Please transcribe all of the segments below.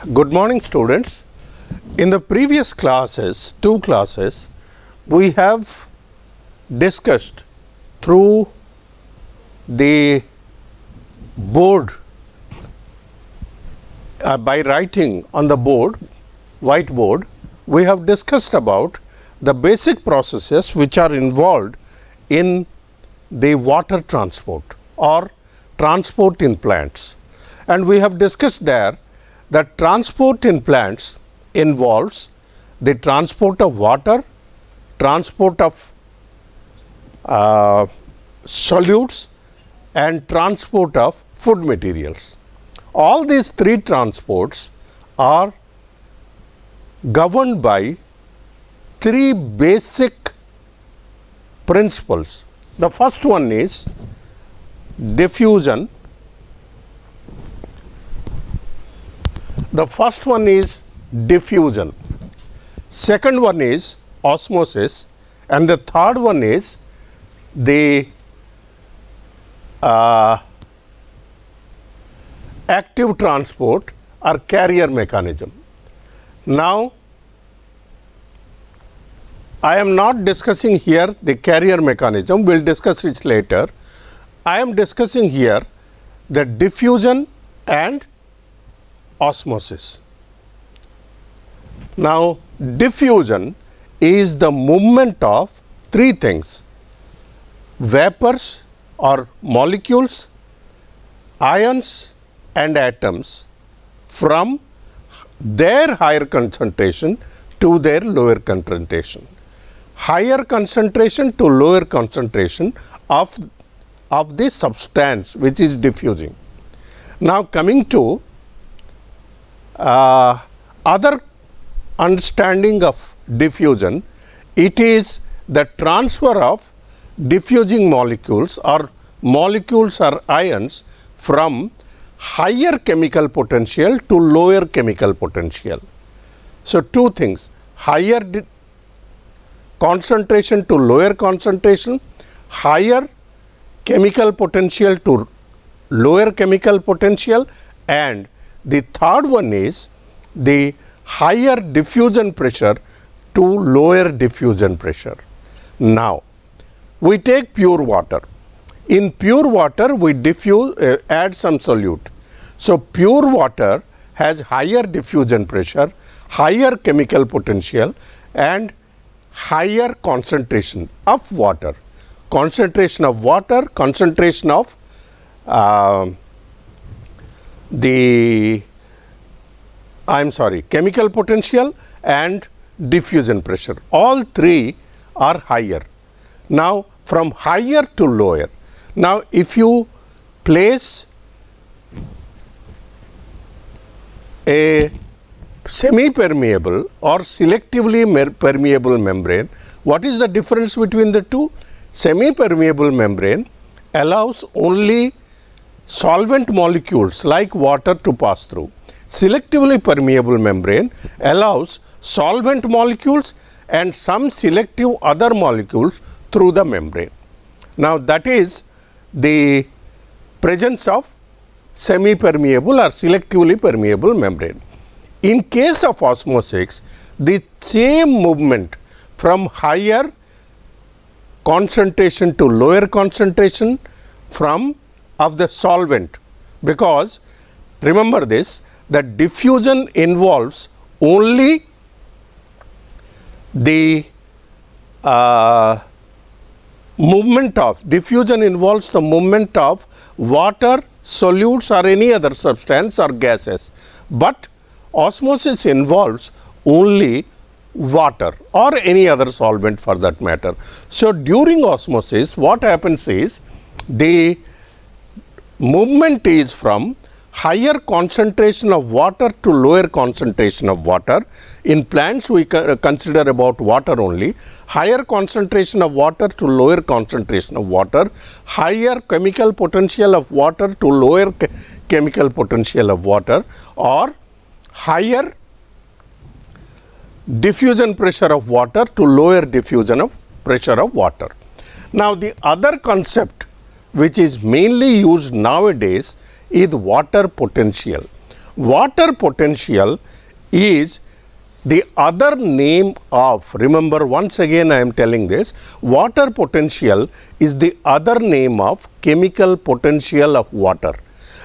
Good morning, students. In the previous classes, two classes, we have discussed through the board by writing on the board, whiteboard, we have discussed about the basic processes which are involved in the water transport or transport in plants. And we have discussed there that transport in plants involves the transport of water, transport of solutes and transport of food materials. All these three transports are governed by three basic principles. The first one is diffusion. Second one is osmosis, and the third one is the active transport or carrier mechanism. Now, I am not discussing here the carrier mechanism, we will discuss it later. I am discussing here the diffusion and osmosis. Now, diffusion is the movement of three things: vapors or molecules, ions and atoms from their higher concentration to their lower concentration. Higher concentration to lower concentration of the substance which is diffusing. Now, coming to other understanding of diffusion, it is the transfer of diffusing molecules or ions from higher chemical potential to lower chemical potential. So, two things: higher concentration to lower concentration, higher chemical potential to lower chemical potential, and the third one is the higher diffusion pressure to lower diffusion pressure. Now, we take pure water. In pure water, we add some solute. So, pure water has higher diffusion pressure, higher chemical potential and higher concentration of water. Concentration of water, concentration of chemical potential and diffusion pressure. All three are higher. Now, from higher to lower. Now, if you place a semi-permeable or selectively permeable membrane, what is the difference between the two? Semi-permeable membrane allows only solvent molecules like water to pass through. Selectively permeable membrane allows solvent molecules and some selective other molecules through the membrane. Now, that is the presence of semi-permeable or selectively permeable membrane. In case of osmosis, the same movement from higher concentration to lower concentration of the solvent, because remember this, that diffusion involves only the movement of water, solutes or any other substance or gases, but osmosis involves only water or any other solvent for that matter. So, during osmosis what happens is the movement is from higher concentration of water to lower concentration of water. In plants we consider about water only. Higher concentration of water to lower concentration of water, higher chemical potential of water to lower chemical potential of water, or higher diffusion pressure of water to lower diffusion of pressure of water. Now, the other concept which is mainly used nowadays is water potential. Water potential is the other name of, remember once again I am telling this, water potential is the other name of chemical potential of water.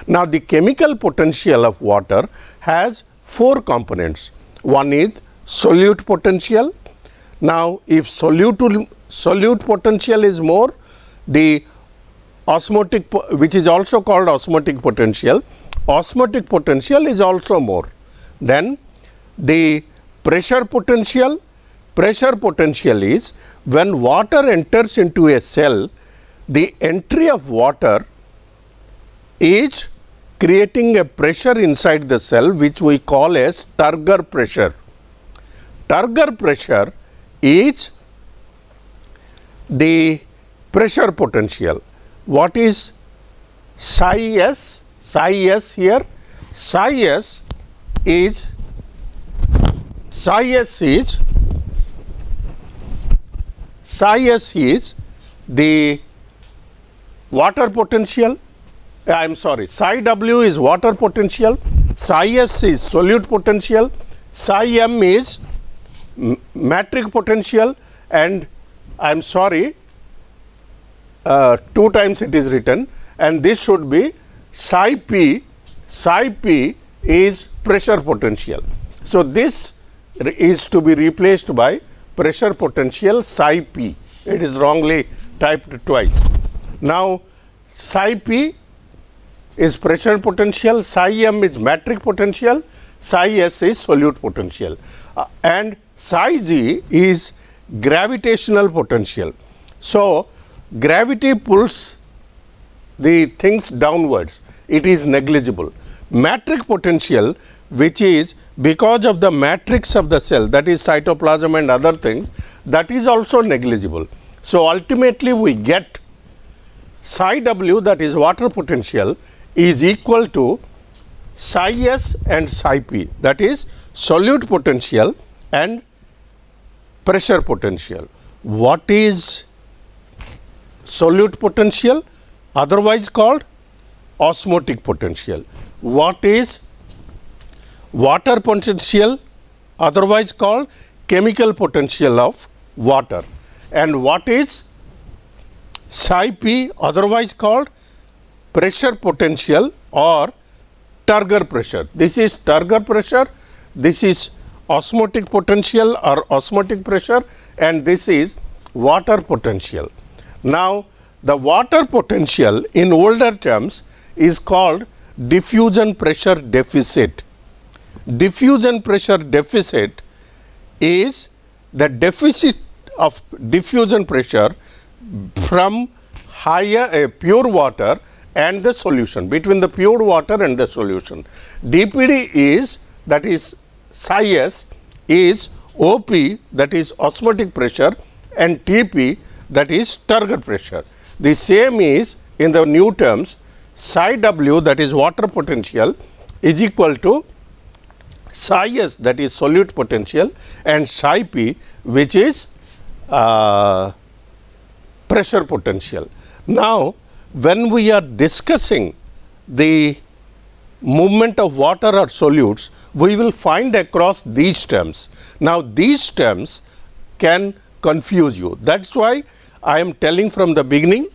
Now the chemical potential of water has 4 components. One is solute potential. Now if solute potential is more, the osmotic, which is also called osmotic potential is also more. Then the pressure potential is when water enters into a cell, the entry of water is creating a pressure inside the cell which we call as turgor pressure. Turgor pressure is the pressure potential. What is psi s? Psi s here? Psi s is the water potential. I am sorry, psi w is water potential, psi s is solute potential, psi m is metric potential, and I am sorry, 2 times it is written, and this should be psi p. Psi p is pressure potential. So this is to be replaced by pressure potential psi p. It is wrongly typed twice. Now psi p is pressure potential, psi m is metric potential, psi s is solute potential, and psi g is gravitational potential. So gravity pulls the things downwards, it is negligible. Metric potential, which is because of the matrix of the cell, that is cytoplasm and other things, that is also negligible. So ultimately we get psi w, that is water potential, is equal to psi s and psi p, that is solute potential and pressure potential. What is solute potential? Otherwise called osmotic potential. What is water potential? Otherwise called chemical potential of water. And what is psi p? Otherwise called pressure potential or turgor pressure. This is turgor pressure, this is osmotic potential or osmotic pressure, and this is water potential. Now the water potential in older terms is called diffusion pressure deficit. Diffusion pressure deficit is the deficit of diffusion pressure from higher pure water and the solution, between the pure water and the solution. dPd is, that is psi s, is OP, that is osmotic pressure, and Tp, that is turgor pressure. The same is in the new terms, psi w, that is water potential, is equal to psi s, that is solute potential, and psi p, which is pressure potential. Now when we are discussing the movement of water or solutes, we will find across these terms. Now these terms can confuse you. That's why I am telling from the beginning,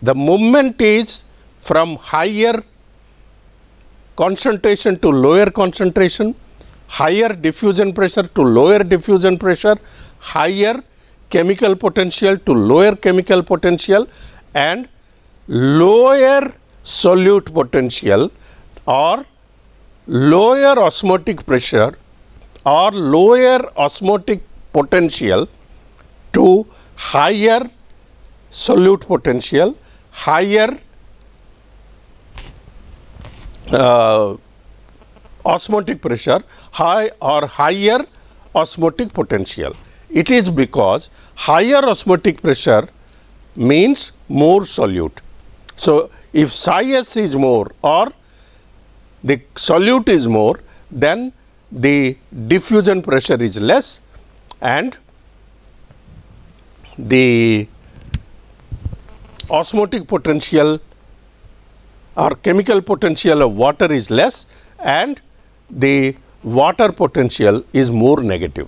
the movement is from higher concentration to lower concentration, higher diffusion pressure to lower diffusion pressure, higher chemical potential to lower chemical potential, and lower solute potential or lower osmotic pressure or lower osmotic potential to higher solute potential, higher osmotic pressure, higher osmotic potential. It is because higher osmotic pressure means more solute. So if psi s is more or the solute is more, then the diffusion pressure is less and the osmotic potential or chemical potential of water is less, and the water potential is more negative.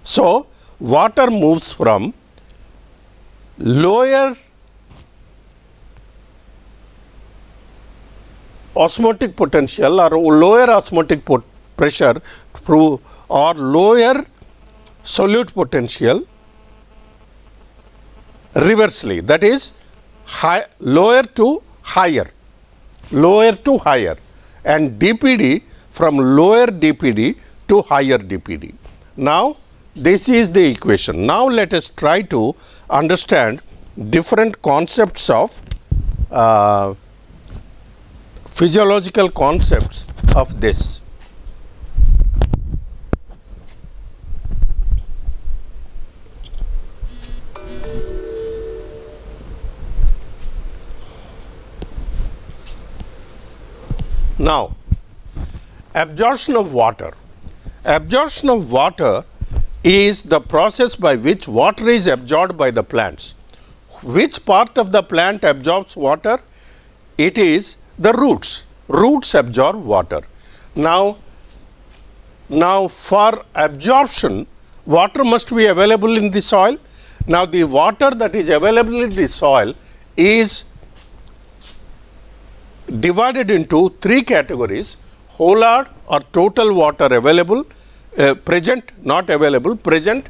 So, water moves from lower osmotic potential or lower osmotic pressure through or lower solute potential reversely, that is lower to higher and DPD from lower DPD to higher DPD. Now, this is the equation. Now, let us try to understand different concepts of physiological concepts of this. Now, absorption of water. Absorption of water is the process by which water is absorbed by the plants. Which part of the plant absorbs water? It is the roots. Roots absorb water. Now for absorption, water must be available in the soil. Now, the water that is available in the soil is divided into three categories: whole or total water available, present, not available, present.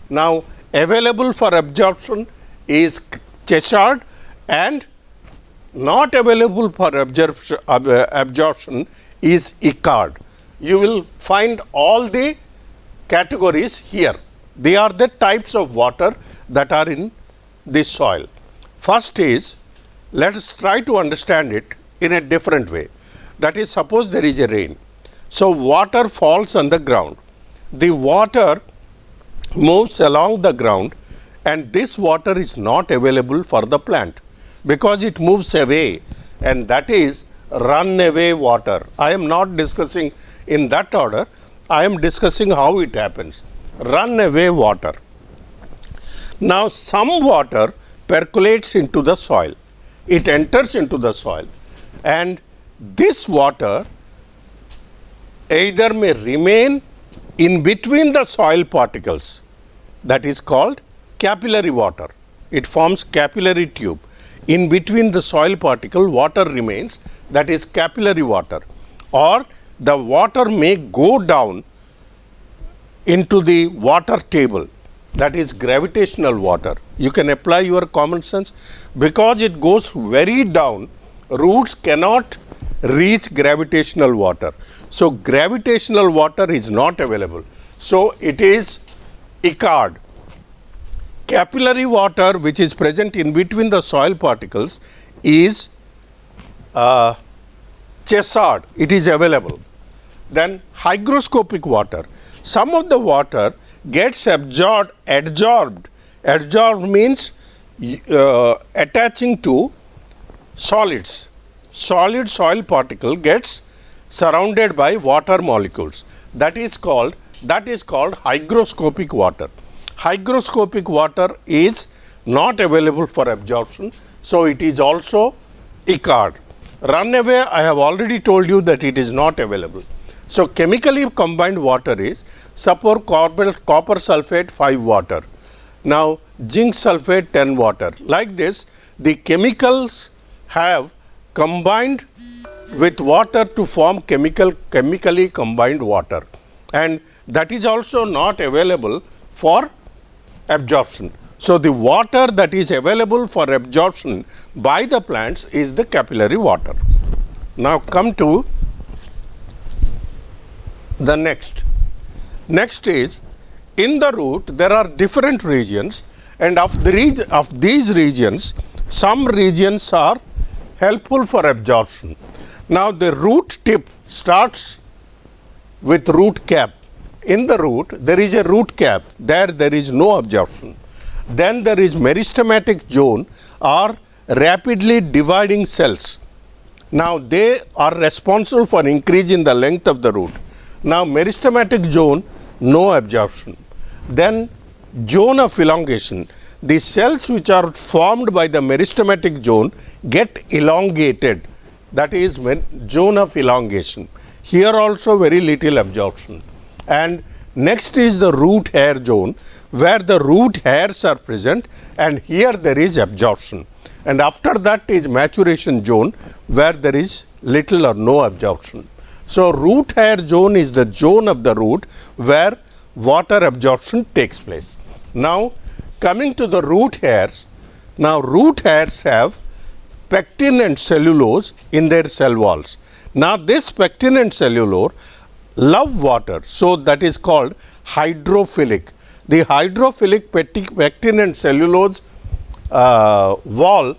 Now, available for absorption is Chechard, and not available for absorption is Icard. You will find all the categories here. They are the types of water that are in this soil. First is, let us try to understand it in a different way. That is, suppose there is a rain. So, water falls on the ground. The water moves along the ground, and this water is not available for the plant because it moves away, and that is run away water. I am not discussing in that order. I am discussing how it happens. Run away water. Now, some water percolates into the soil. It enters into the soil, and this water either may remain in between the soil particles, that is called capillary water. It forms capillary tube. In between the soil particle, water remains, that is capillary water, or the water may go down into the water table, that is gravitational water. You can apply your common sense. Because it goes very down, roots cannot reach gravitational water. So, gravitational water is not available. So, it is Icard. Capillary water, which is present in between the soil particles, is Chechard. It is available. Then hygroscopic water. Some of the water gets absorbed. Adsorbed means attaching to solids. Solid soil particle gets surrounded by water molecules. That is called hygroscopic water. Hygroscopic water is not available for absorption, so it is also Icard. Runaway, I have already told you that it is not available. So, chemically combined water is, suppose copper sulfate 5 water, now zinc sulfate 10 water. Like this, the chemicals have combined with water to form chemically combined water, and that is also not available for absorption. So, the water that is available for absorption by the plants is the capillary water. Now, come to the next. Next is, in the root there are different regions, and of these regions, some regions are helpful for absorption. Now, the root tip starts with root cap. In the root, there is a root cap. There is no absorption. Then there is meristematic zone or rapidly dividing cells. Now, they are responsible for increase in the length of the root. Now, meristematic zone, no absorption. Then zone of elongation. The cells which are formed by the meristematic zone get elongated. That is zone of elongation. Here also very little absorption. And next is the root hair zone, where the root hairs are present, and here there is absorption. And after that is maturation zone, where there is little or no absorption. So root hair zone is the zone of the root where water absorption takes place. Now coming to the root hairs, now root hairs have pectin and cellulose in their cell walls. Now this pectin and cellulose love water, so that is called hydrophilic. The hydrophilic pectin and cellulose wall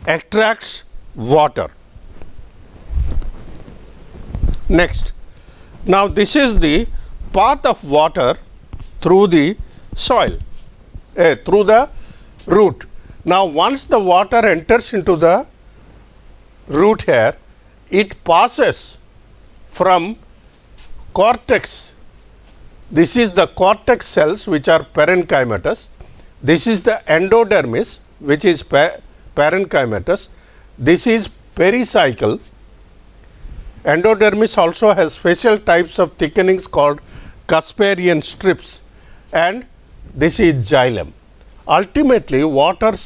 attracts water. Next, now this is the path of water through the soil, through the root. Now once the water enters into the root hair, it passes from cortex. This is the cortex cells which are parenchymatous. This is the endodermis which is parenchymatous. This is pericycle. Endodermis also has special types of thickenings called Casparian strips, and this is xylem. Ultimately water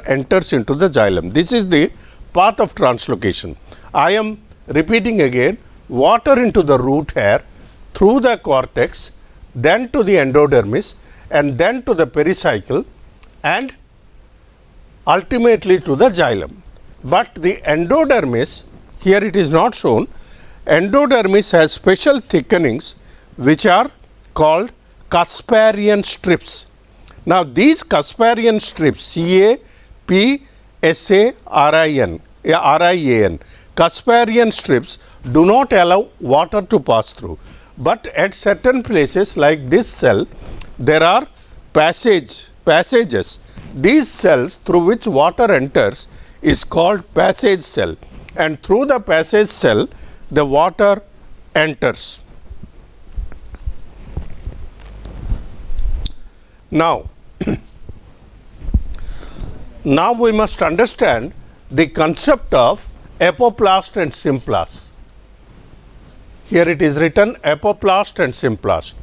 enters into the xylem. This is the path of translocation. I am repeating again, water into the root hair, through the cortex, then to the endodermis, and then to the pericycle, and ultimately to the xylem. But the endodermis, here it is not shown, endodermis has special thickenings which are called Casparian strips. Now these Casparian strips, C-A-P-S-A-R-I-N, Casparian strips do not allow water to pass through. But at certain places like this cell, there are passages. These cells through which water enters is called passage cell, and through the passage cell the water enters. Now, now we must understand the concept of apoplast and symplast. Here it is written apoplast and symplast.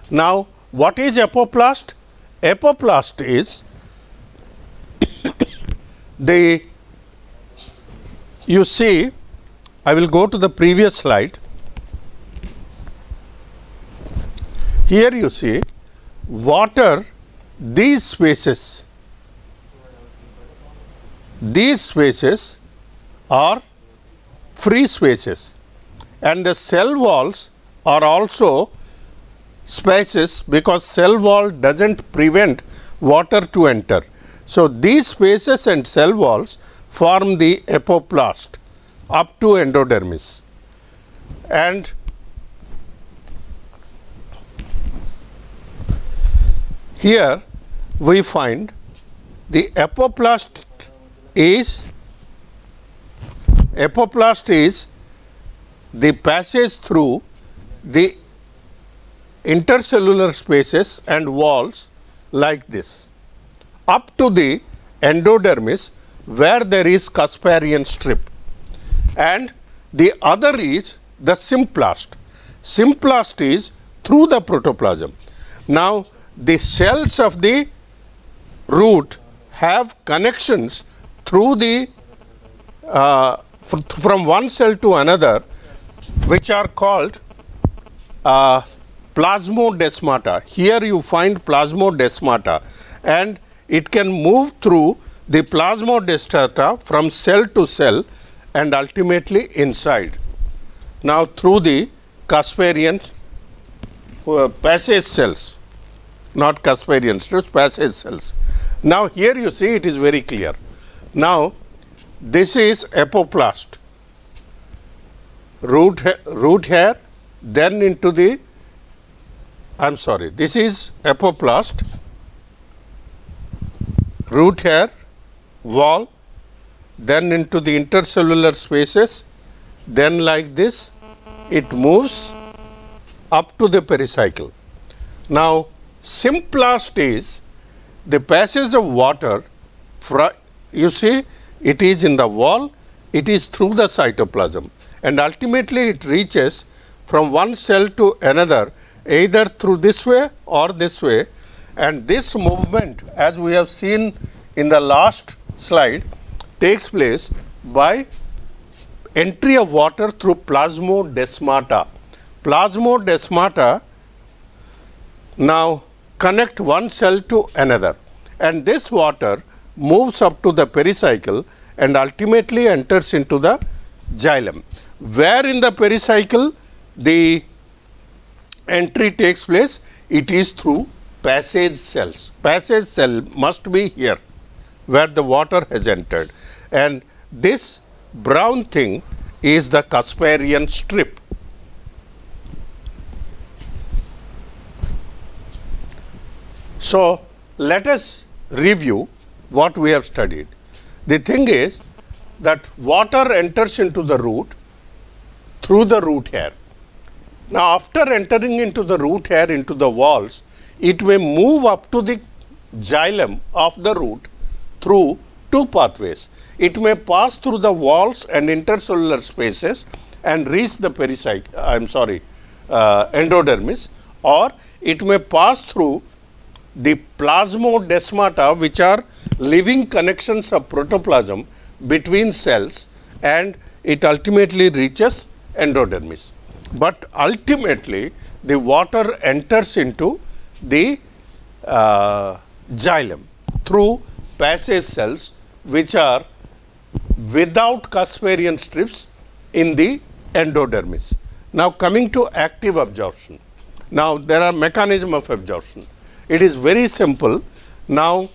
Now, what is apoplast? Apoplast is you see, I will go to the previous slide. Here you see water, these spaces are free spaces, and the cell walls are also spaces, because cell wall doesn't prevent water to enter. So these spaces and cell walls form the apoplast up to endodermis. And here we find the apoplast is the passage through the intercellular spaces and walls like this up to the endodermis, where there is Casparian strip, and the other is the symplast. Symplast is through the protoplasm. Now the cells of the root have connections through the from one cell to another, which are called plasmodesmata. Here you find plasmodesmata, and it can move through the plasmodesmata from cell to cell and ultimately inside. Now through the Casparian passage cells, not Casparian strips, passage cells. Now here you see it is very clear. Now this is apoplast, root hair, then into the, this is apoplast, root hair, wall, then into the intercellular spaces, then like this it moves up to the pericycle. Now symplast is the passage of water, you see it is in the wall, it is through the cytoplasm, and ultimately it reaches from one cell to another either through this way or this way, and this movement, as we have seen in the last slide, takes place by entry of water through plasmodesmata. Plasmodesmata now connect one cell to another, and this water moves up to the pericycle and ultimately enters into the xylem. Where in the pericycle the entry takes place? It is through passage cells. Passage cell must be here where the water has entered, and this brown thing is the Casparian strip. So, let us review what we have studied. The thing is that water enters into the root through the root hair. Now, after entering into the root hair, into the walls, it may move up to the xylem of the root through two pathways. It may pass through the walls and intercellular spaces and reach the endodermis, or it may pass through the plasmodesmata, which are living connections of protoplasm between cells, and it ultimately reaches endodermis. But ultimately the water enters into the xylem through passage cells, which are without Casparian strips in the endodermis. Now, coming to active absorption. Now, there are mechanism of absorption. It is very simple. Now,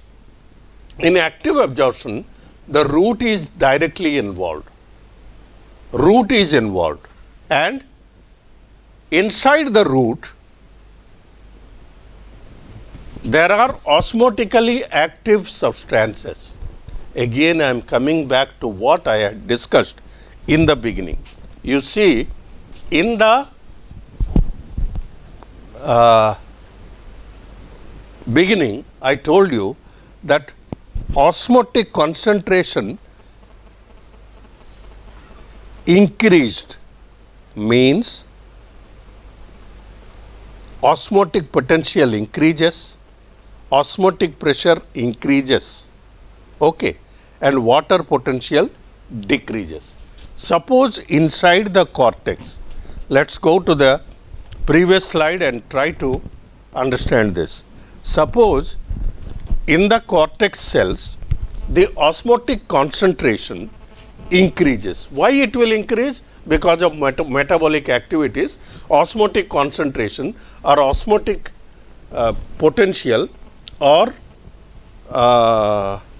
in active absorption, the root is directly involved. Root is involved, and inside the root there are osmotically active substances. Again, I am coming back to what I had discussed in the beginning. You see, in the beginning, I told you that osmotic concentration increased means osmotic potential increases, osmotic pressure increases, okay, and water potential decreases. Suppose inside the cortex, let's go to the previous slide and try to understand this. Suppose in the cortex cells, the osmotic concentration increases. Why it will increase? Because of metabolic activities, osmotic concentration or osmotic potential or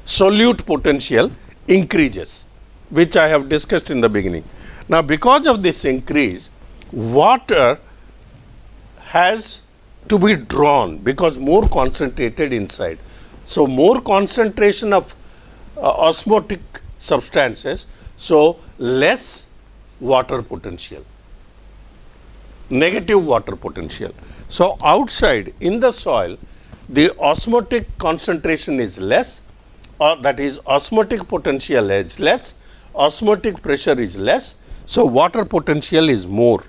solute potential increases, which I have discussed in the beginning. Now, because of this increase, water has to be drawn because more concentrated inside. So, more concentration of osmotic substances, so less water potential, negative water potential. So, outside in the soil, the osmotic concentration is less, or that is osmotic potential is less, osmotic pressure is less, so water potential is more.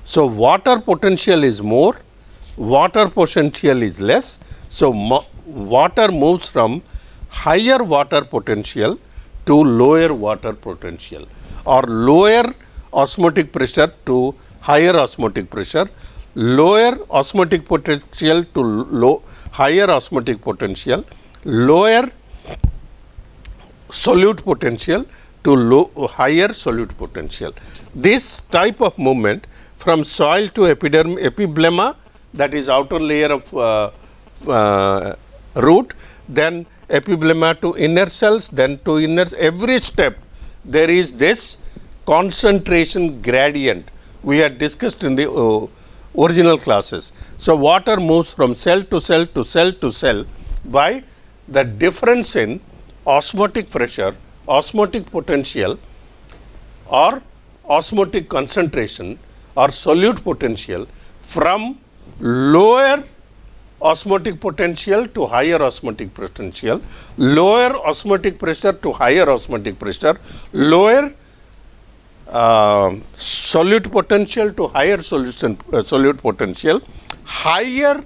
So, water potential is more, water potential is less, so water moves from higher water potential to lower water potential, or lower osmotic pressure to higher osmotic pressure, lower osmotic potential to higher osmotic potential, lower solute potential to higher solute potential. This type of movement from soil to epiblemma, that is outer layer of root, then epiblemma to inner cells, then to inner, every step there is this concentration gradient we had discussed in the original classes. So, water moves from cell to cell to cell to cell by the difference in osmotic pressure, osmotic potential, or osmotic concentration or solute potential from lower osmotic potential to higher osmotic potential, lower osmotic pressure to higher osmotic pressure, lower solute potential to higher solute potential, higher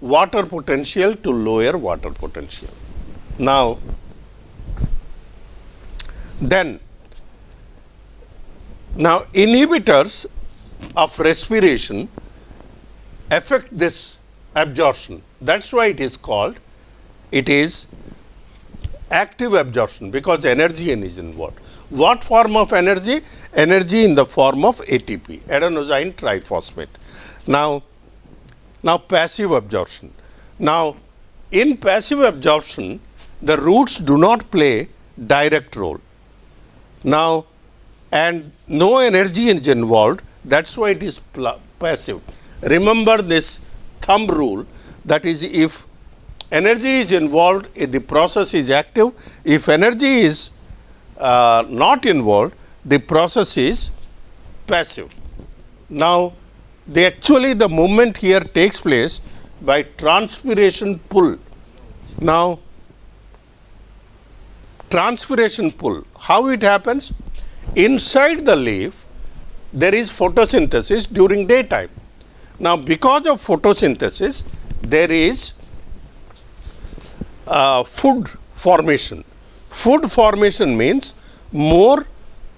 water potential to lower water potential. Now, inhibitors of respiration affect this absorption. That's why it is called, it is active absorption, because energy is involved. What form of energy? Energy in the form of ATP, adenosine triphosphate. Now passive absorption. Now, in passive absorption, the roots do not play direct role. Now, and no energy is involved, that's why it is passive. Remember this thumb rule, that is, if energy is involved, the process is active. If energy is not involved, the process is passive. Now, the movement here takes place by transpiration pull. Now, transpiration pull, how it happens? Inside the leaf, there is photosynthesis during daytime. Now, because of photosynthesis, there is food formation. Food formation means more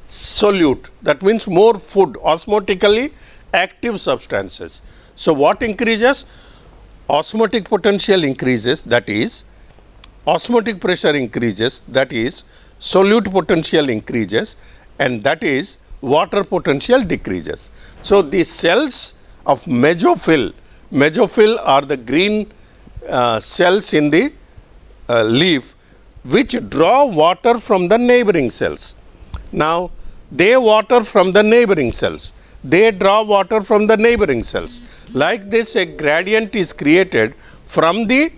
solute, that means more food, osmotically active substances. So, what increases? Osmotic potential increases, that is, osmotic pressure increases, that is, solute potential increases, and that is, water potential decreases. So, the cells of mesophyll are the green cells in the leaf, which draw water from the neighboring cells. Now, they water from the neighboring cells, they draw water from the neighboring cells. Like this, a gradient is created from the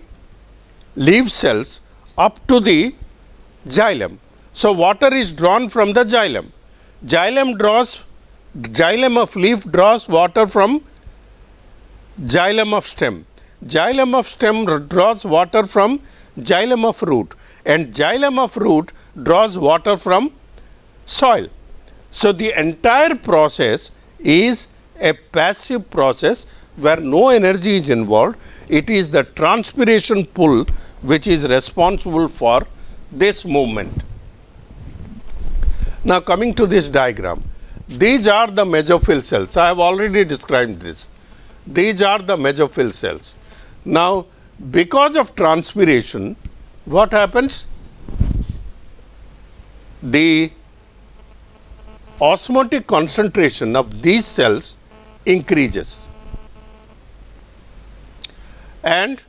leaf cells up to the xylem. So, water is drawn from the xylem. Xylem of leaf draws water from xylem of stem. Xylem of stem draws water from xylem of root, and xylem of root draws water from soil. So, the entire process is a passive process where no energy is involved. It is the transpiration pull which is responsible for this movement. Now, coming to this diagram, these are the mesophyll cells. I have already described this. These are the mesophyll cells. Now, because of transpiration, what happens? The osmotic concentration of these cells increases, and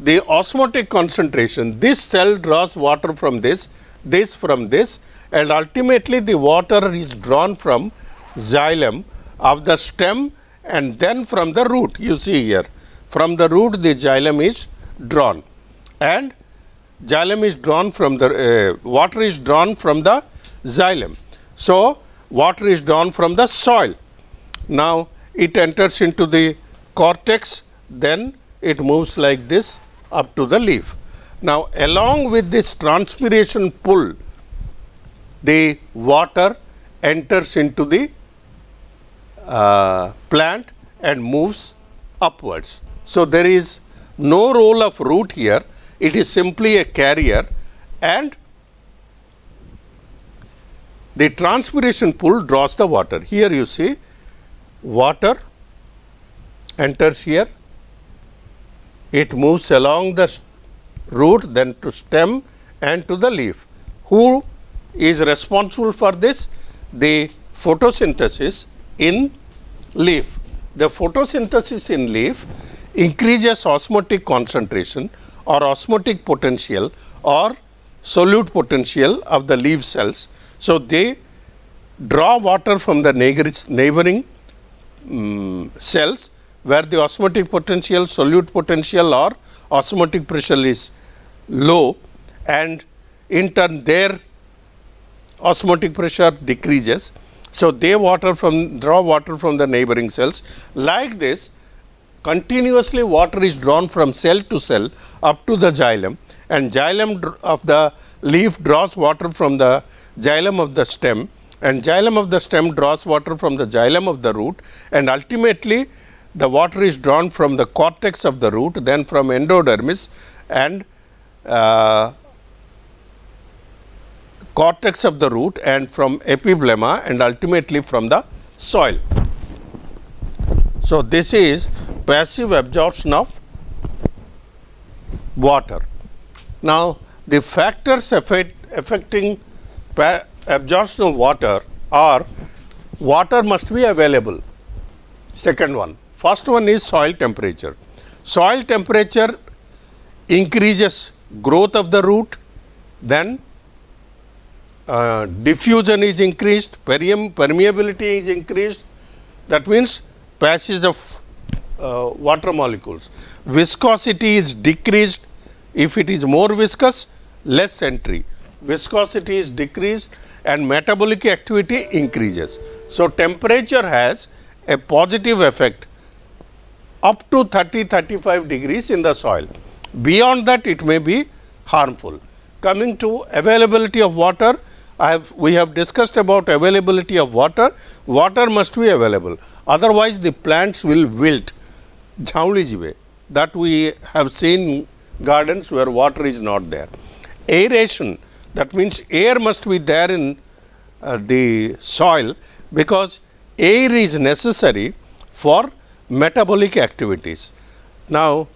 the osmotic concentration, this cell draws water from this from this, and ultimately the water is drawn from xylem of the stem and then from the root. You see here, from the root the xylem is drawn, and xylem is drawn from the water is drawn from the xylem. So, water is drawn from the soil. Now, it enters into the cortex, then it moves like this up to the leaf. Now, along with this transpiration pull, the water enters into the plant and moves upwards. So, there is no role of root here, it is simply a carrier, and the transpiration pull draws the water. Here you see water enters here, it moves along the root, then to stem and to the leaf. Who is responsible for this? The photosynthesis in leaf. The photosynthesis in leaf increases osmotic concentration or osmotic potential or solute potential of the leaf cells. So, they draw water from the neighboring cells where the osmotic potential, solute potential or osmotic pressure is low, and in turn their osmotic pressure decreases. So, they draw water from the neighboring cells. Like this, continuously water is drawn from cell to cell up to the xylem, and xylem of the leaf draws water from the xylem of the stem, and xylem of the stem draws water from the xylem of the root, and ultimately the water is drawn from the cortex of the root, then from endodermis and cortex of the root, and from epiblema, and ultimately from the soil. So, this is passive absorption of water. Now, the factors affecting absorption of water are: water must be available. Second one. First one is soil temperature. Soil temperature increases growth of the root, then diffusion is increased, permeability is increased, that means passage of water molecules. Viscosity is decreased. If it is more viscous, less entry. Viscosity is decreased and metabolic activity increases. So, temperature has a positive effect up to 30-35 degrees in the soil. Beyond that, it may be harmful. Coming to availability of water, we have discussed about availability of water. Water must be available, otherwise the plants will wilt. That we have seen gardens where water is not there. Aeration, that means air must be there in the soil, because air is necessary for metabolic activities. Now,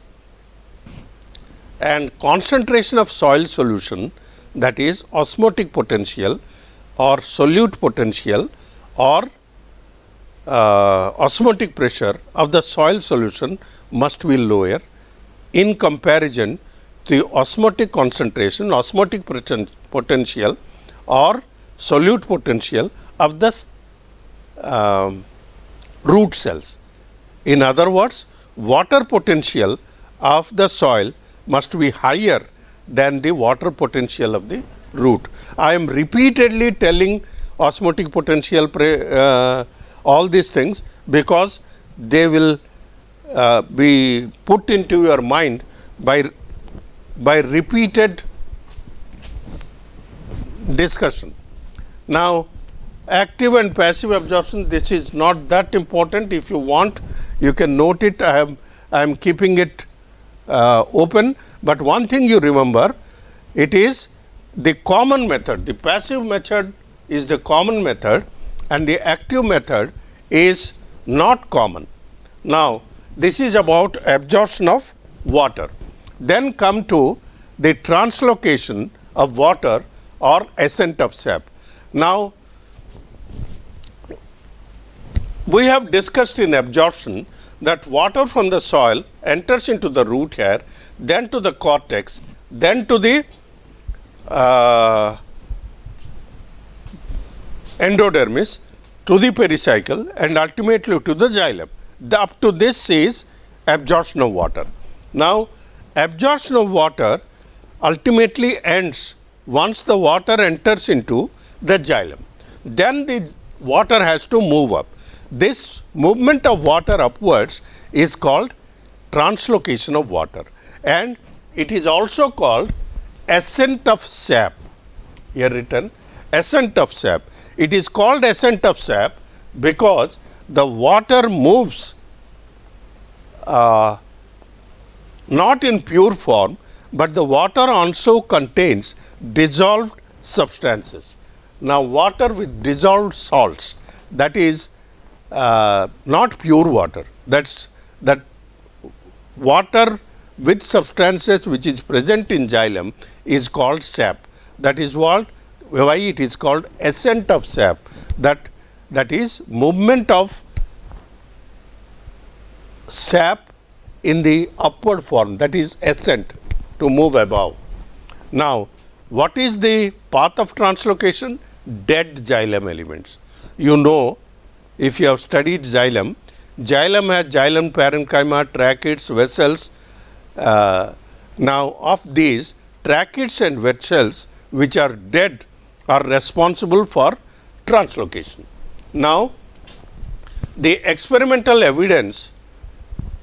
and concentration of soil solution, that is osmotic potential or solute potential or osmotic pressure of the soil solution must be lower in comparison to the osmotic concentration, osmotic potential or solute potential of the root cells. In other words, water potential of the soil must be higher than the water potential of the root. I am repeatedly telling osmotic potential, all these things, because they will be put into your mind by repeated discussion. Now, active and passive absorption, this is not that important. If you want, you can note it. I am keeping it open, but one thing you remember, it is the common method. The passive method is the common method and the active method is not common. Now, this is about absorption of water. Then come to the translocation of water or ascent of sap. Now, we have discussed in absorption that water from the soil enters into the root hair, then to the cortex, then to the endodermis, to the pericycle, and ultimately to the xylem. Up to this is absorption of water. Now, absorption of water ultimately ends once the water enters into the xylem. Then the water has to move up. This movement of water upwards is called translocation of water, and it is also called ascent of sap. Here written ascent of sap. It is called ascent of sap because the water moves not in pure form, but the water also contains dissolved substances. Now, water with dissolved salts, that is not pure water, that water with substances which is present in xylem is called sap. That is why it is called ascent of sap, that is movement of sap in the upward form, that is ascent, to move above. Now, what is the path of translocation? Dead xylem elements. You know, if you have studied xylem, xylem has xylem parenchyma, tracheids, vessels. Now, of these, tracheids and vessels which are dead are responsible for translocation. Now, the experimental evidence,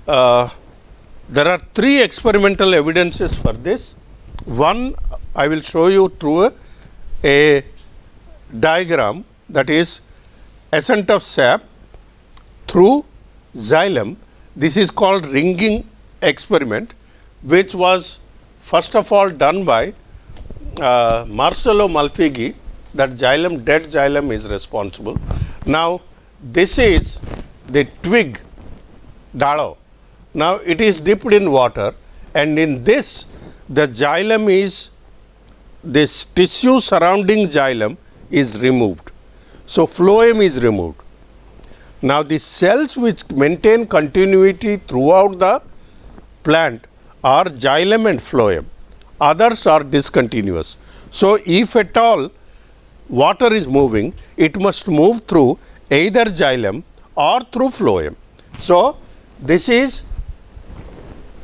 there are 3 experimental evidences for this. One, I will show you through a diagram that is ascent of sap through xylem. This is called ringing experiment, which was first of all done by Marcello Malpighi, that xylem, dead xylem is responsible. Now, this is the twig, dalo. Now, it is dipped in water, and in this the xylem is, this tissue surrounding xylem is removed. So, phloem is removed. Now, the cells which maintain continuity throughout the plant are xylem and phloem, others are discontinuous. So, if at all water is moving, it must move through either xylem or through phloem. So, this is,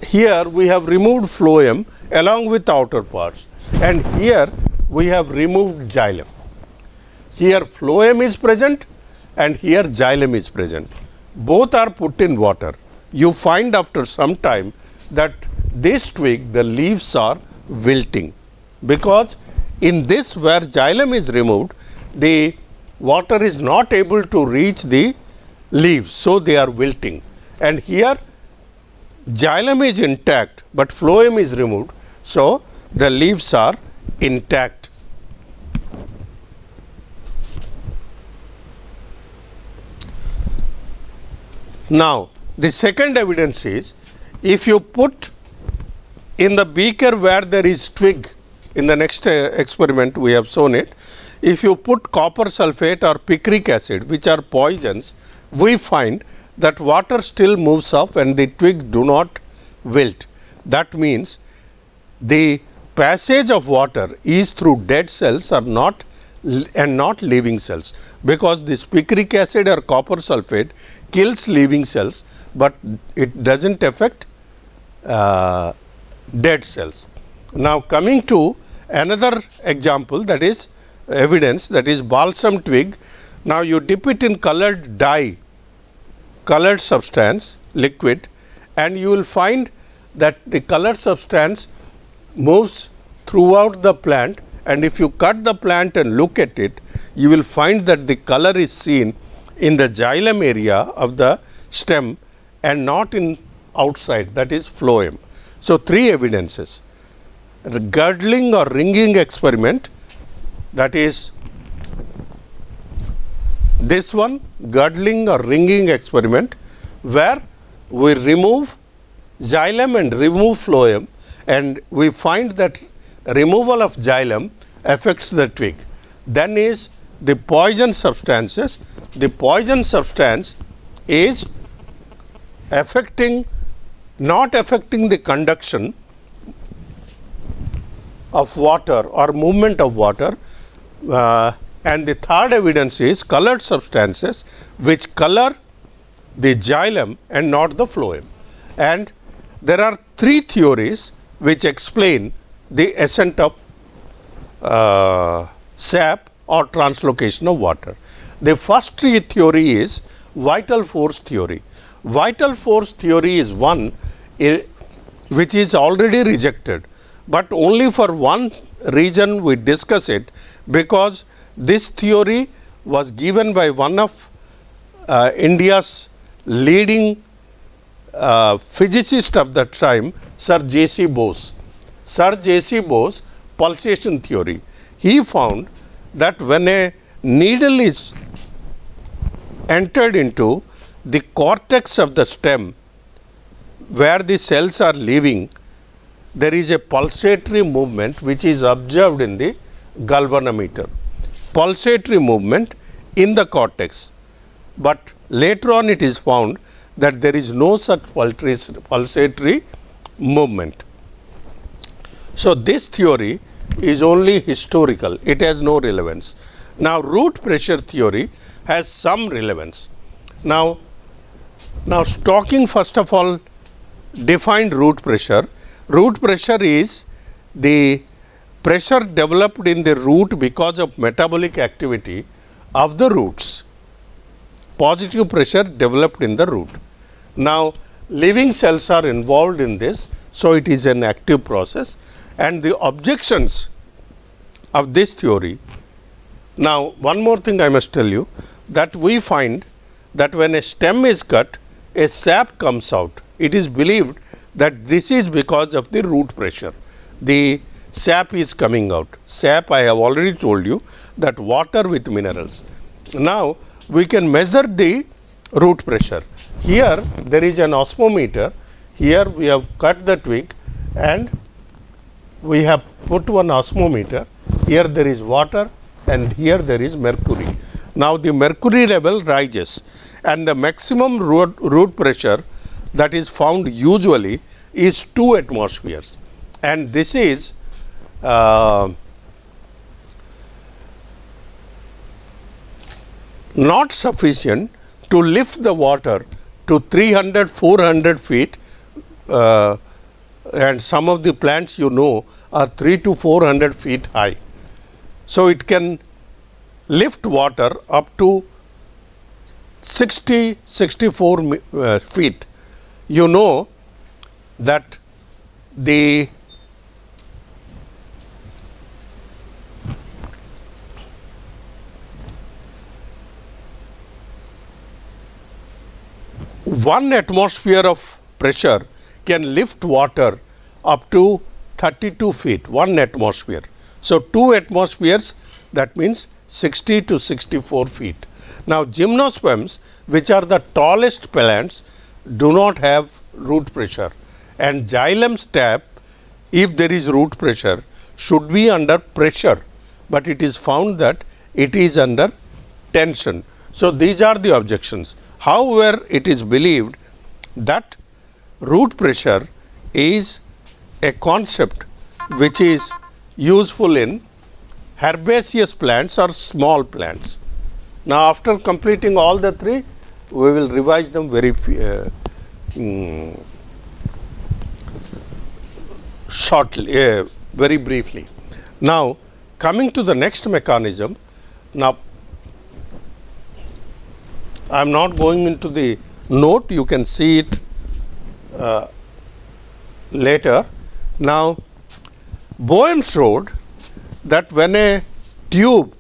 here we have removed phloem along with outer parts, and here we have removed xylem. Here phloem is present and here xylem is present. Both are put in water. You find after some time that this twig, the leaves are wilting, because in this where xylem is removed, the water is not able to reach the leaves, so they are wilting. And here xylem is intact, but phloem is removed, so the leaves are intact. Now, the second evidence is, if you put in the beaker where there is twig, in the next experiment we have shown it, if you put copper sulphate or picric acid, which are poisons, we find that water still moves off and the twig do not wilt. That means the passage of water is through dead cells or not, and not living cells, because this picric acid or copper sulphate kills living cells, but it does not affect dead cells. Now, coming to another example, that is evidence, that is balsam twig. Now, you dip it in colored dye, colored substance, liquid, and you will find that the colored substance moves throughout the plant, and if you cut the plant and look at it, you will find that the color is seen in the xylem area of the stem and not in outside, that is phloem. So, three evidences: girdling or ringing experiment, that is this one, girdling or ringing experiment, where we remove xylem and remove phloem, and we find that removal of xylem affects the twig. Then is the poison substances. The poison substance is affecting, not affecting the conduction of water or movement of water. And the third evidence is colored substances which color the xylem and not the phloem. And there are three theories which explain the ascent of sap or translocation of water. The first theory is vital force theory. Vital force theory is one which is already rejected, but only for one reason we discuss it, because this theory was given by one of India's leading physicist of that time, Sir J.C. Bose. Sir J.C. Bose, pulsation theory. He found that when a needle is entered into the cortex of the stem where the cells are living, there is a pulsatory movement which is observed in the galvanometer. Pulsatory movement in the cortex, but later on it is found that there is no such pulsatory movement. So, this theory is only historical, it has no relevance. Now, root pressure theory has some relevance. Now talking first of all, defined root pressure. Root pressure is the pressure developed in the root because of metabolic activity of the roots. Positive pressure developed in the root. Now, living cells are involved in this, so it is an active process, and the objections of this theory Now, one more thing I must tell you, that we find that when a stem is cut, a sap comes out. It is believed that this is because of the root pressure. The sap is coming out. Sap, I have already told you, that water with minerals. Now, we can measure the root pressure. Here there is an osmometer. Here we have cut the twig and we have put one osmometer. Here there is water and here there is mercury. Now, the mercury level rises and the maximum root pressure that is found usually is 2 atmospheres, and this is not sufficient to lift the water to 300-400 feet, and some of the plants are 300 to 400 feet high. So, it can lift water up to 64 feet. You know that the one atmosphere of pressure can lift water up to 32 feet, 1 atmosphere. So, 2 atmospheres, that means 60 to 64 feet. Now, gymnosperms, which are the tallest plants, do not have root pressure, and xylem sap, if there is root pressure, should be under pressure, but it is found that it is under tension. So, these are the objections. However, it is believed that root pressure is a concept which is useful in herbaceous plants or small plants. Now, after completing all the 3, we will revise them very shortly, very briefly. Now, coming to the next mechanism. Now, I am not going into the note, you can see it later. Now, Boehm showed that when a tube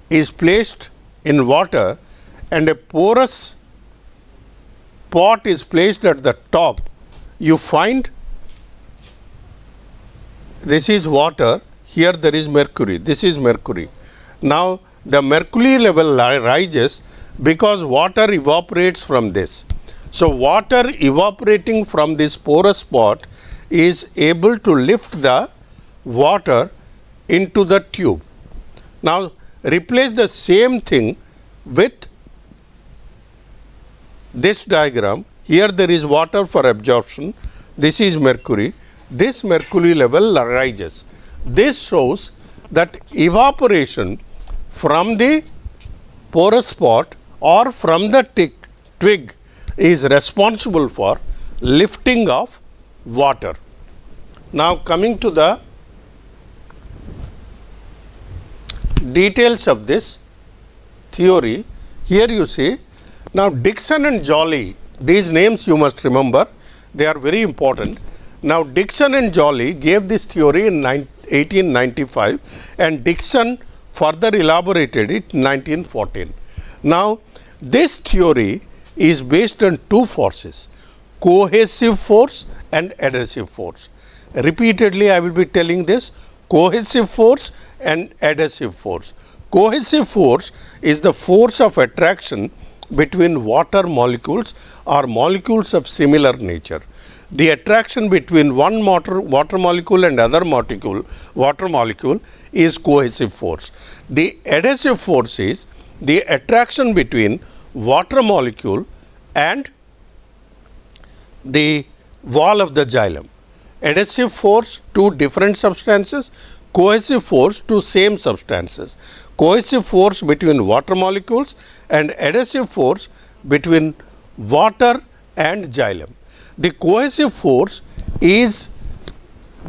is placed in water and a porous pot is placed at the top, you find this is water, here there is mercury, this is mercury. Now, the mercury level rises because water evaporates from this. So, water evaporating from this porous pot is able to lift the water into the tube. Now, replace the same thing with this diagram. Here there is water for absorption, this is mercury, this mercury level rises. This shows that evaporation from the porous pot or from the twig is responsible for lifting of water. Now, coming to the details of this theory, here you see. Now, Dickson and Joly, these names you must remember, they are very important. Now, Dickson and Joly gave this theory in 1895 and Dickson further elaborated it in 1914. Now, this theory is based on 2 forces, cohesive force and adhesive force. Repeatedly I will be telling this, cohesive force and adhesive force. Cohesive force is the force of attraction between water molecules or molecules of similar nature. The attraction between one water molecule and other water molecule is cohesive force. The adhesive force is the attraction between water molecule and the wall of the xylem. Adhesive force to different substances, cohesive force to same substances. Cohesive force between water molecules and adhesive force between water and xylem. The cohesive force is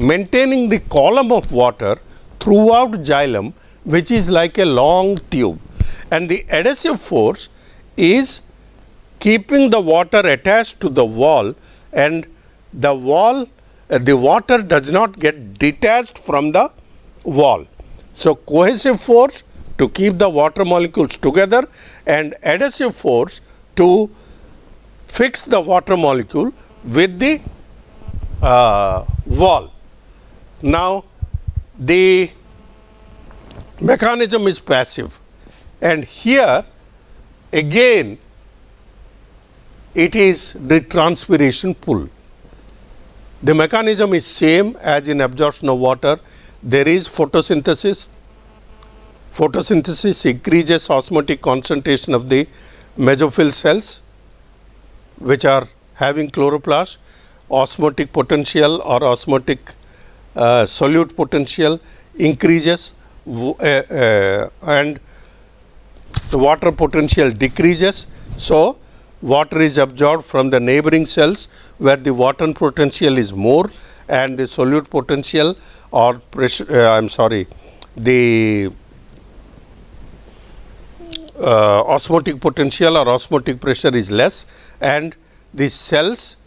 maintaining the column of water throughout xylem, which is like a long tube, and the adhesive force is keeping the water attached to the wall, and the water does not get detached from the wall. So, cohesive force to keep the water molecules together, and adhesive force to fix the water molecule with the wall. Now, the mechanism is passive, and here again it is the transpiration pull. The mechanism is same as in absorption of water. There is photosynthesis. Photosynthesis increases osmotic concentration of the mesophyll cells which are having chloroplast. Osmotic potential or osmotic solute potential increases and the water potential decreases. So, water is absorbed from the neighboring cells where the water potential is more, and the solute potential or pressure, the osmotic potential or osmotic pressure is less, and the cells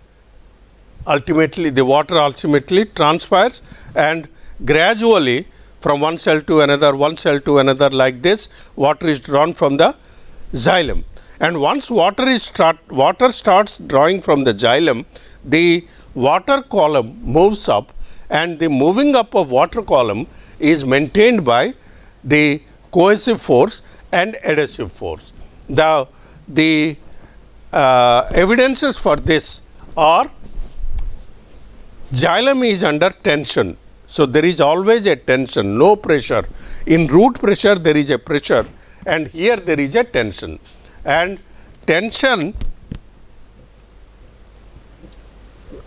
ultimately, the water ultimately transpires, and gradually from one cell to another, like this, water is drawn from the xylem. And once water starts drawing from the xylem, the water column moves up, and the moving up of water column is maintained by the cohesive force and adhesive force. The evidences for this are xylem is under tension. So, there is always a tension, no pressure. In root pressure there is a pressure, and here there is a tension, and tension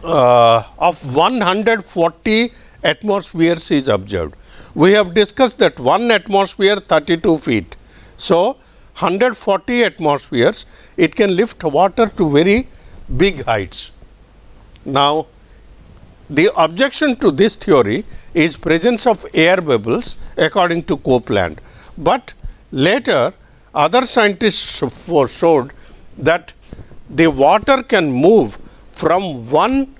of 140 atmospheres is observed. We have discussed that 1 atmosphere 32 feet. So, 140 atmospheres, it can lift water to very big heights. Now, the objection to this theory is presence of air bubbles according to Copeland, but later other scientists showed that the water can move from one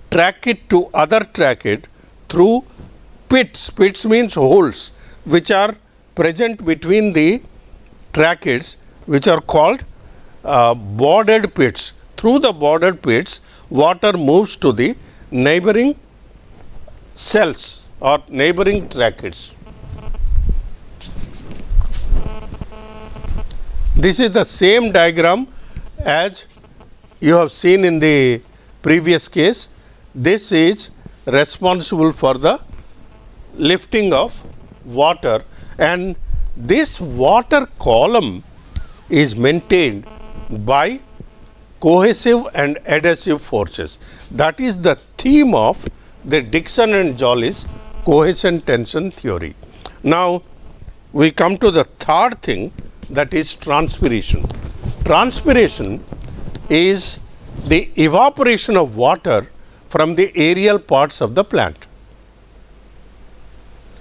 trachea to other trachea through pits. Pits means holes which are present between the tracheae, which are called bordered pits. Through the bordered pits, water moves to the neighboring cells or neighboring tracheae. This is the same diagram as you have seen in the previous case. This is responsible for the lifting of water, and this water column is maintained by cohesive and adhesive forces. That is the theme of the Dickson and Jolly's cohesion tension theory. Now, we come to the third thing, that is transpiration. Transpiration is the evaporation of water from the aerial parts of the plant.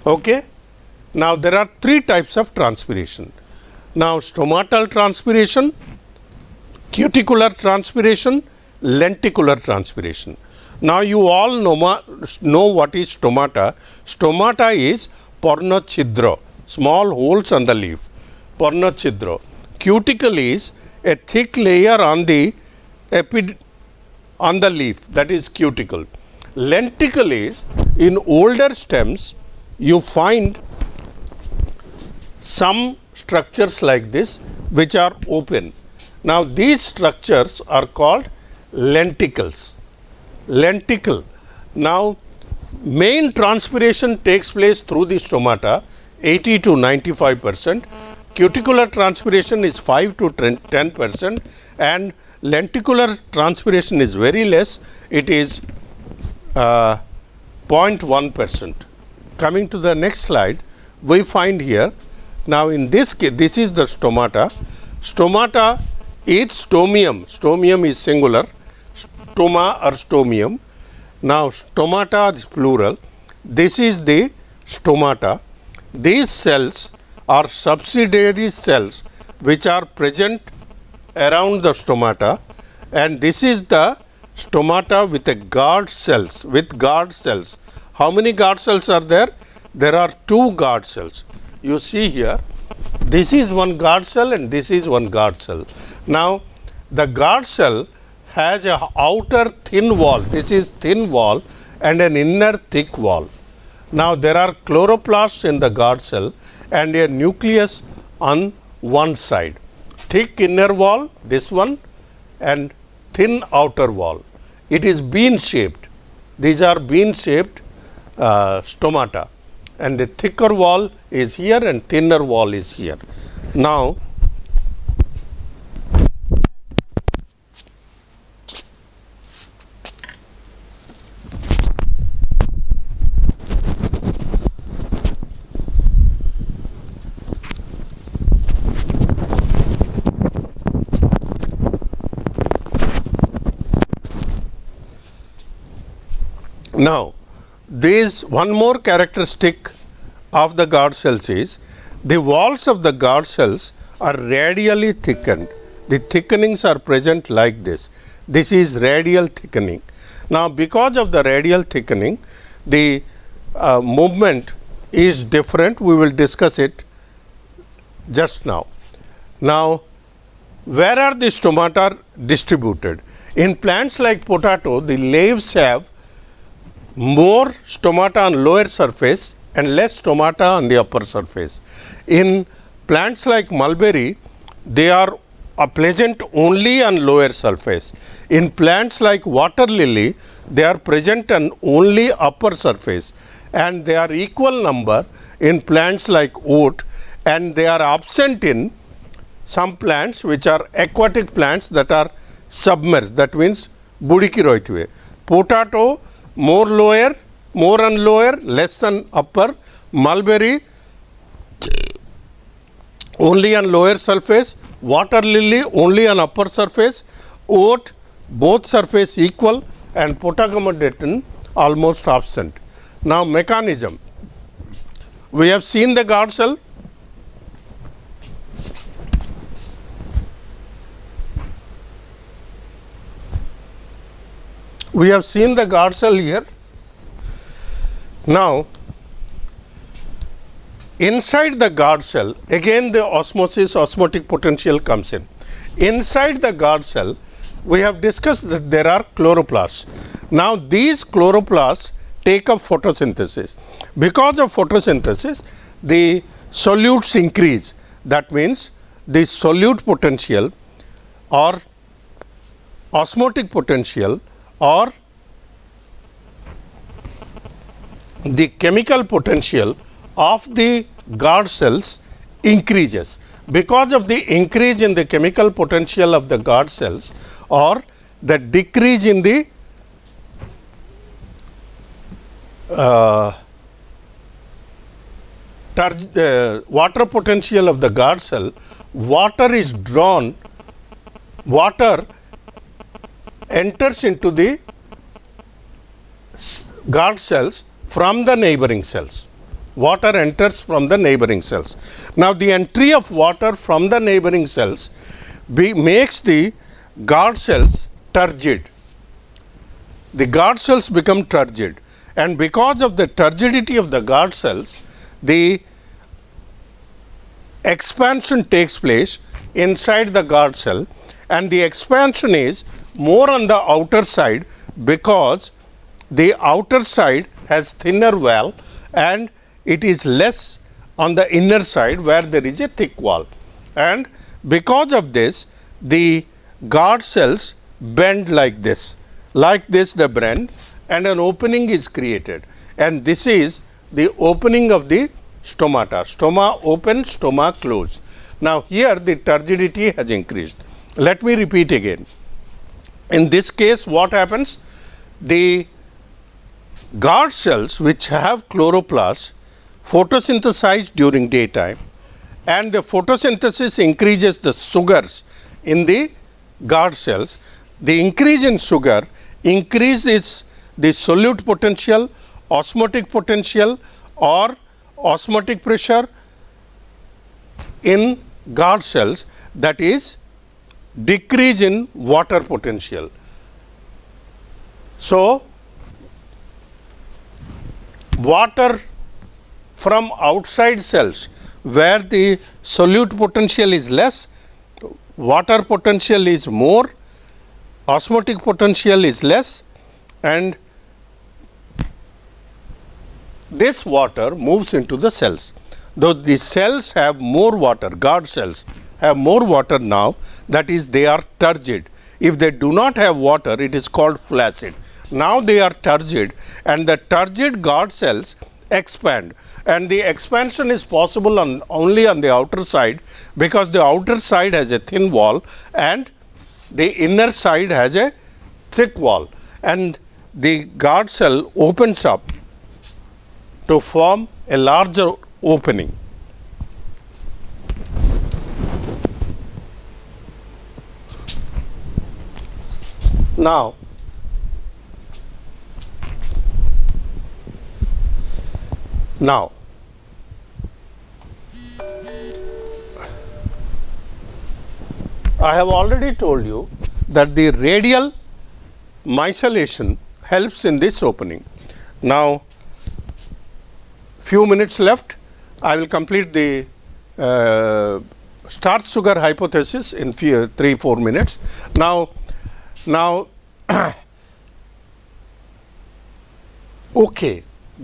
Okay? Now, there are 3 types of transpiration. Now, stomatal transpiration, cuticular transpiration, lenticular transpiration. Now, you all know what is stomata. Stomata is parnochidra, small holes on the leaf, parnochidra. Cuticle is a thick layer on the leaf, that is cuticle. Lenticle is, in older stems you find some structures like this which are open. Now, these structures are called lenticles. Lenticle. Now, main transpiration takes place through the stomata, 80 to 95%. Cuticular transpiration is 5 to 10%, and lenticular transpiration is very less. It is 0.1%. Coming to the next slide, we find here. Now, in this case, this is the stomata. Stomata is stomium. Stomium is singular. Stoma or stomium. Now, stomata is plural. This is the stomata. These cells are subsidiary cells which are present around the stomata, and this is the stomata with a guard cells, How many guard cells are there? There are 2 guard cells. You see here, this is one guard cell and this is one guard cell. Now, the guard cell has a outer thin wall, this is thin wall, and an inner thick wall. Now, there are chloroplasts in the guard cell and a nucleus on one side. Thick inner wall, this one, and thin outer wall. It is bean shaped. These are bean shaped stomata, and the thicker wall is here and thinner wall is here. Now, there is one more characteristic of the guard cells is the walls of the guard cells are radially thickened. The thickenings are present like this. This is radial thickening. Now, because of the radial thickening, the movement is different. We will discuss it just now. Now, where are the stomata distributed? In plants like potato, the leaves have more stomata on lower surface and less stomata on the upper surface. In plants like mulberry, they are present only on lower surface. In plants like water lily, they are present on only upper surface, and they are equal number in plants like oat, and they are absent in some plants which are aquatic plants that are submerged. That means budiki roitve. Potato more lower, more on lower, less on upper. Mulberry only on lower surface. Water lily only on upper surface. Oat both surface equal, and Potamogeton almost absent. Now, mechanism. We have seen the guard cell. We have seen the guard cell here. Now, inside the guard cell, again the osmotic potential comes in. Inside the guard cell, we have discussed that there are chloroplasts. Now, these chloroplasts take up photosynthesis. Because of photosynthesis, the solutes increase. That means the solute potential or osmotic potential or the chemical potential of the guard cells increases. Because of the increase in the chemical potential of the guard cells or the decrease in the water potential of the guard cell, water is drawn, water enters into the guard cells from the neighboring cells. Water enters from the neighboring cells. Now, the entry of water from the neighboring cells makes the guard cells turgid. The guard cells become turgid, and because of the turgidity of the guard cells, the expansion takes place inside the guard cell, and the expansion is more on the outer side because the outer side has thinner wall and it is less on the inner side where there is a thick wall. And because of this, the guard cells bend like this they bend, and an opening is created, and this is the opening of the stomata. Stoma open, stoma close. Now, here the turgidity has increased. Let me repeat again. In this case, what happens? The guard cells which have chloroplasts photosynthesize during daytime, and the photosynthesis increases the sugars in the guard cells. The increase in sugar increases the solute potential, osmotic potential or osmotic pressure in guard cells, that is decrease in water potential. So, water from outside cells where the solute potential is less, water potential is more, osmotic potential is less, and this water moves into the cells. Though the cells have more water, guard cells have more water now, that is, they are turgid. If they do not have water, it is called flaccid. Now they are turgid, and the turgid guard cells expand, and the expansion is possible only on the outer side, because the outer side has a thin wall and the inner side has a thick wall, and the guard cell opens up to form a larger opening. Now, I have already told you that the radial micellation helps in this opening. Now, few minutes left. I will complete the starch sugar hypothesis in 3-4 minutes. Now, okay,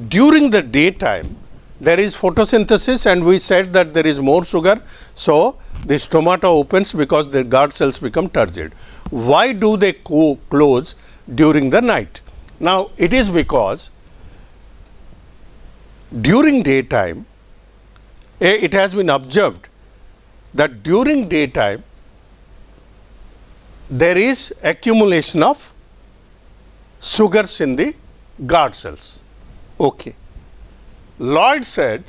during the daytime there is photosynthesis, and we said that there is more sugar, so the stomata opens because the guard cells become turgid. Why do they close during the night? Now, it is because during daytime, it has been observed that during daytime there is accumulation of sugars in the guard cells. Okay. Lloyd said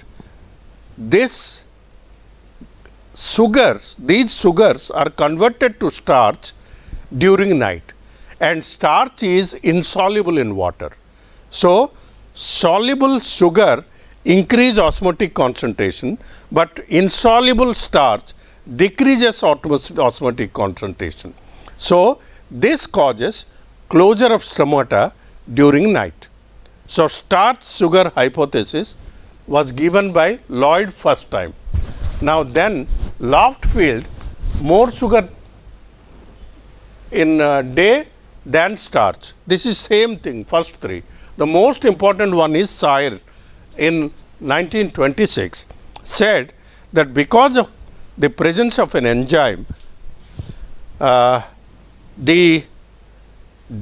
these sugars are converted to starch during night, and starch is insoluble in water. So, soluble sugar increase osmotic concentration, but insoluble starch decreases osmotic concentration. So, this causes closure of stomata during night. So, starch sugar hypothesis was given by Lloyd first time. Now, then Loftfield, more sugar in day than starch. This is same thing, first three. The most important one is Sayre in 1926 said that because of the presence of an enzyme,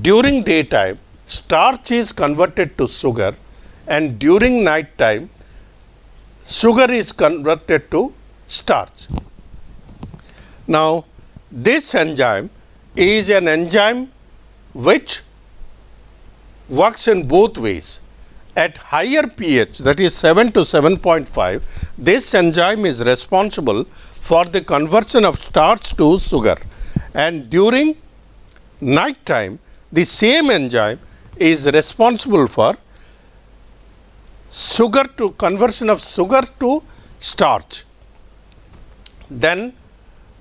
during daytime starch is converted to sugar, and during night time sugar is converted to starch. Now, this enzyme is an enzyme which works in both ways. At higher pH, that is 7 to 7.5, this enzyme is responsible for the conversion of starch to sugar, and during night time the same enzyme is responsible for conversion of sugar to starch. Then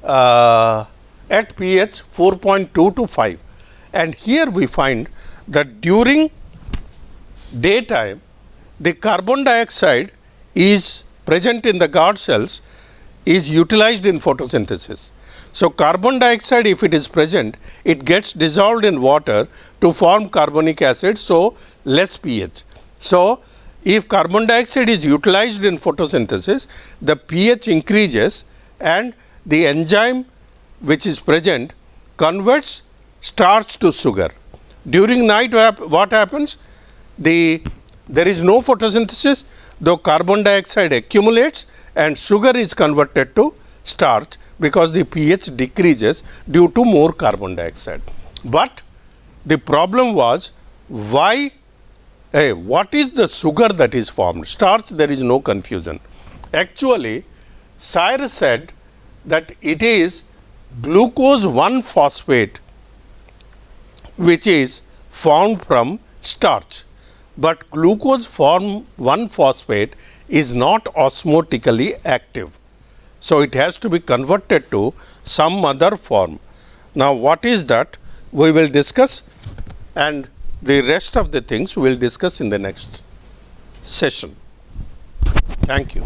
at pH 4.2 to 5, and here we find that during daytime the carbon dioxide is present in the guard cells, is utilized in photosynthesis. So, carbon dioxide, if it is present, it gets dissolved in water to form carbonic acid, so less pH. So, if carbon dioxide is utilized in photosynthesis, the pH increases and the enzyme which is present converts starch to sugar. During night, what happens? There is no photosynthesis, though carbon dioxide accumulates and sugar is converted to starch because the pH decreases due to more carbon dioxide. But the problem was, what is the sugar that is formed? Starch, there is no confusion. Actually, Sayre said that it is glucose 1-phosphate which is formed from starch, but glucose 1-phosphate is not osmotically active. So, it has to be converted to some other form. Now, what is that? We will discuss, and the rest of the things we will discuss in the next session. Thank you.